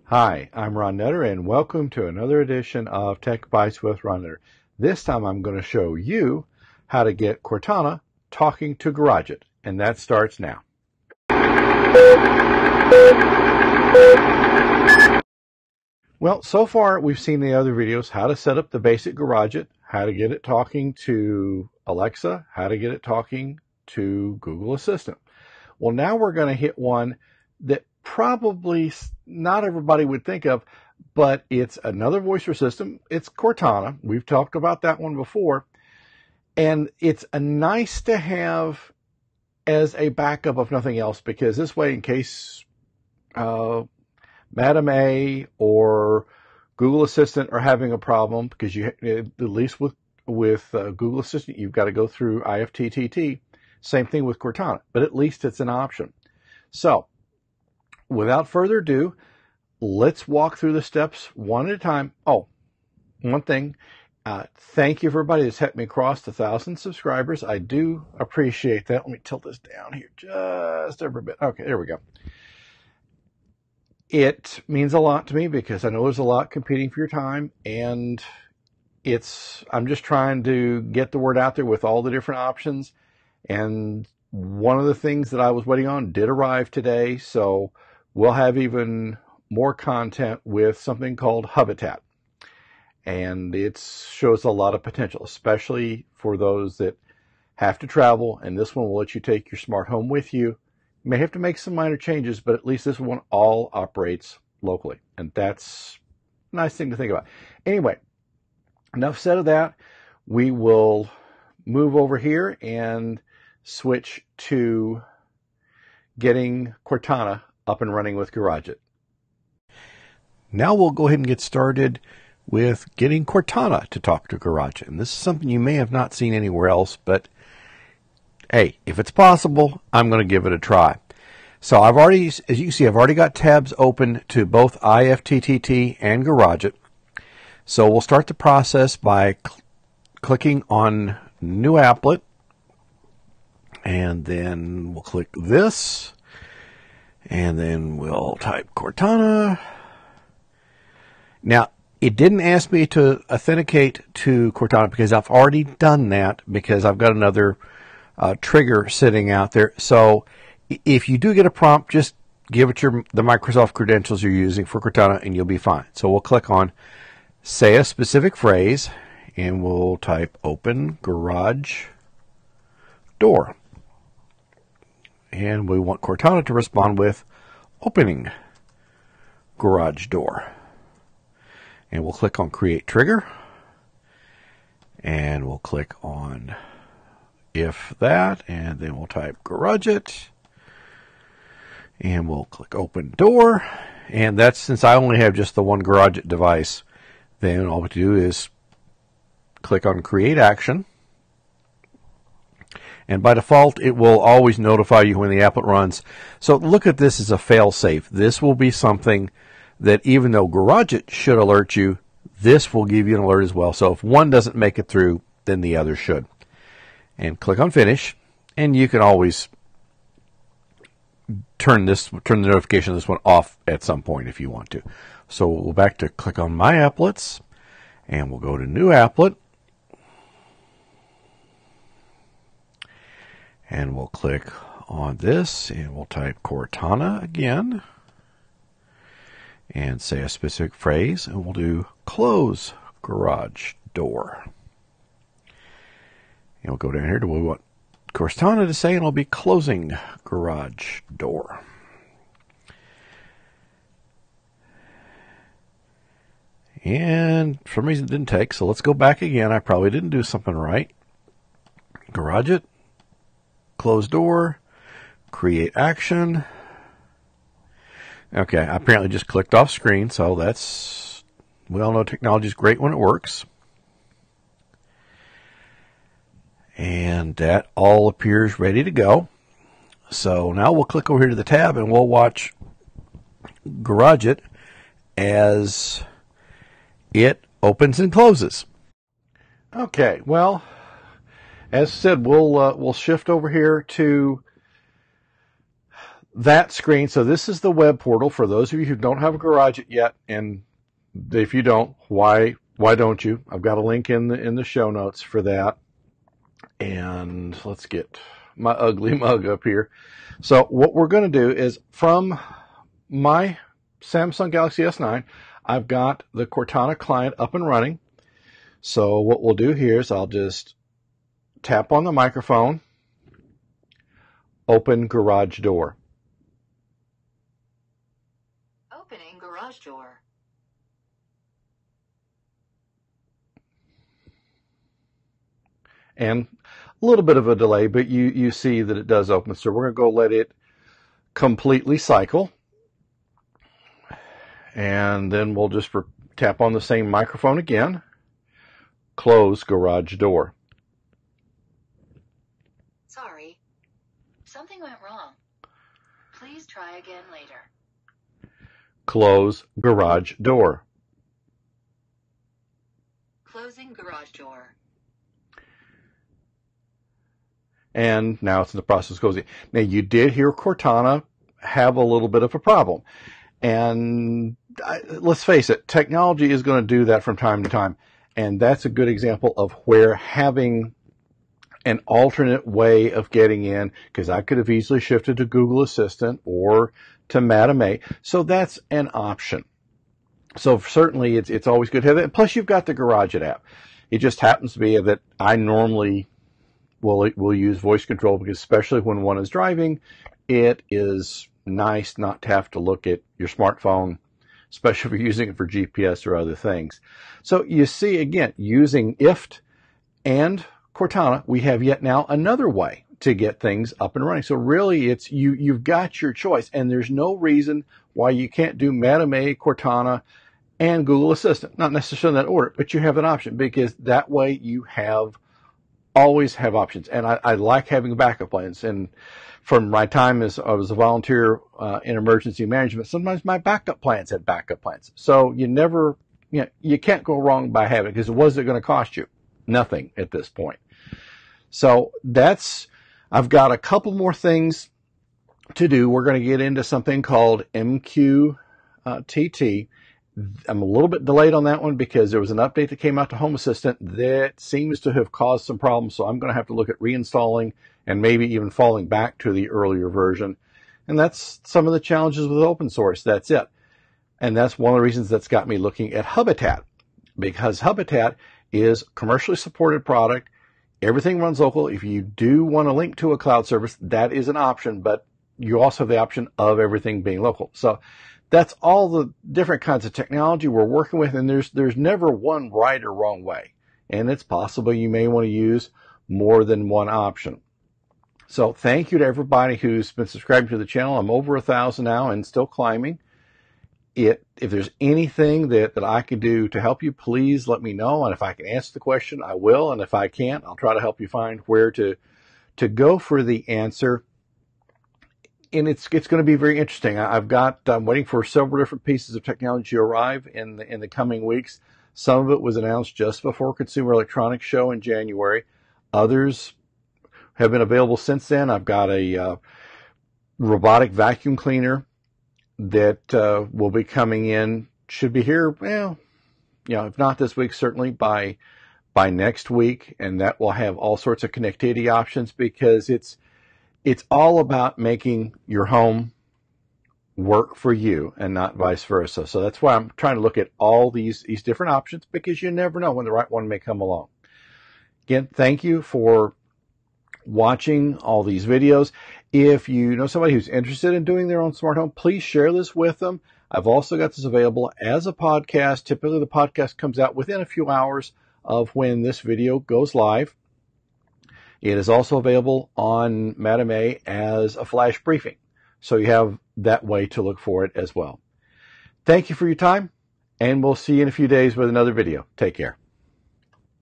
Hi, I'm Ron Nutter, and welcome to another edition of Tech Bites with Ron Nutter. This time I'm going to show you how to get Cortana talking to Garadget, and that starts now. Well, so far we've seen the other videos, how to set up the basic Garadget, how to get it talking to Alexa, how to get it talking to Google Assistant. Well, now we're going to hit one that probably not everybody would think of, but it's another voice system. It's Cortana. We've talked about that one before. And it's a nice to have as a backup of nothing else, because this way, in case Madam A or Google Assistant are having a problem, because you, at least with Google Assistant, you've got to go through IFTTT. Same thing with Cortana, but at least it's an option. So, without further ado, let's walk through the steps one at a time. Oh, one thing. Thank you for everybody that's helped me cross 1,000 subscribers. I do appreciate that. Let me tilt this down here just every bit. Okay, there we go. It means a lot to me because I know there's a lot competing for your time, and I'm just trying to get the word out there with all the different options. And one of the things that I was waiting on did arrive today, so we'll have even more content with something called Habitat. And it shows a lot of potential, especially for those that have to travel. And this one will let you take your smart home with you. You may have to make some minor changes, but at least this one all operates locally. And that's a nice thing to think about. Anyway, enough said of that. We will move over here and switch to getting Cortana up and running with Garadget. Now we'll go ahead and get started with getting Cortana to talk to Garadget. And this is something you may have not seen anywhere else, but hey, if it's possible, I'm going to give it a try. So as you can see, I've already got tabs open to both IFTTT and Garadget. So we'll start the process by clicking on New Applet, and then we'll click this, and then we'll type Cortana. Now, it didn't ask me to authenticate to Cortana because I've already done that, because I've got another trigger sitting out there. So if you do get a prompt, just give it the Microsoft credentials you're using for Cortana and you'll be fine. So we'll click on say a specific phrase, and we'll type open garage door. And we want Cortana to respond with opening garage door. And we'll click on create trigger. And we'll click on if that, and then we'll type Garadget. And we'll click open door. And that's, since I only have just the one Garadget device, then all we have to do is click on create action. And by default, it will always notify you when the applet runs. So look at this as a fail-safe. This will be something that even though Garadget should alert you, this will give you an alert as well. So if one doesn't make it through, then the other should. And click on finish. And you can always turn the notification of this one off at some point if you want to. So we'll go back to click on My Applets, and we'll go to New Applet. And we'll click on this, and we'll type Cortana again, and say a specific phrase, and we'll do close garage door. And we'll go down here to what we want Cortana to say, and it'll be closing garage door. And for some reason it didn't take, so let's go back again. I probably didn't do something right. Garadget, close door, create action. Okay, I apparently just clicked off screen, so that's, we all know technology is great when it works. And that all appears ready to go. So now we'll click over here to the tab and we'll watch Garadget as it opens and closes. Okay, well, as said, we'll shift over here to that screen, so this is the web portal for those of you who don't have a Garadget yet, and if you don't, why don't you? I've got a link in the show notes for that. And let's get my ugly mug up here. So what we're going to do is, from my Samsung Galaxy S9, I've got the Cortana client up and running. So what we'll do here is I'll just tap on the microphone, open garage door. Opening garage door. And a little bit of a delay, but you see that it does open. So we're going to go let it completely cycle. And then we'll just tap on the same microphone again. Close garage door. Sorry. Something went wrong. Please try again later. Close garage door. Closing garage door. And now it's in the process of closing. Now, you did hear Cortana have a little bit of a problem. And let's face it, technology is going to do that from time to time. And that's a good example of where having an alternate way of getting in, because I could have easily shifted to Google Assistant or to Madame A. So that's an option. So certainly it's always good to have that. Plus, you've got the Garadget app. It just happens to be that I normally will use voice control, because especially when one is driving, it is nice not to have to look at your smartphone, especially if you're using it for GPS or other things. So you see, again, using IFT and Cortana, we have yet now another way to get things up and running. So really, it's you've got your choice, and there's no reason why you can't do Madame A, Cortana, and Google Assistant. Not necessarily in that order, but you have an option, because that way you always have options. And I like having backup plans. And from my time as I was a volunteer in emergency management, sometimes my backup plans had backup plans. So you can't go wrong by having it, because what is it going to cost you? Nothing at this point. So I've got a couple more things to do. We're going to get into something called MQTT. I'm a little bit delayed on that one because there was an update that came out to Home Assistant that seems to have caused some problems. So I'm going to have to look at reinstalling and maybe even falling back to the earlier version. And that's some of the challenges with open source. That's it. And that's one of the reasons that's got me looking at Habitat, because Habitat is a commercially supported product. Everything runs local. If you do want to link to a cloud service, that is an option, but you also have the option of everything being local. So that's all the different kinds of technology we're working with, and there's never one right or wrong way. And it's possible you may want to use more than one option. So thank you to everybody who's been subscribing to the channel. I'm over 1,000 now and still climbing. If there's anything that I can do to help you, please let me know. And if I can answer the question, I will. And if I can't, I'll try to help you find where to go for the answer. And it's going to be very interesting. I'm waiting for several different pieces of technology to arrive in the coming weeks. Some of it was announced just before Consumer Electronics Show in January. Others have been available since then. I've got a robotic vacuum cleaner that will be coming in. Should be here, if not this week, certainly by next week, and that will have all sorts of connectivity options, because it's all about making your home work for you and not vice versa. So that's why I'm trying to look at all these different options, because you never know when the right one may come along. Again, thank you for watching all these videos. If you know somebody who's interested in doing their own smart home, please share this with them. I've also got this available as a podcast. Typically, the podcast comes out within a few hours of when this video goes live. It is also available on Madame A as a flash briefing. So you have that way to look for it as well. Thank you for your time, and we'll see you in a few days with another video. Take care.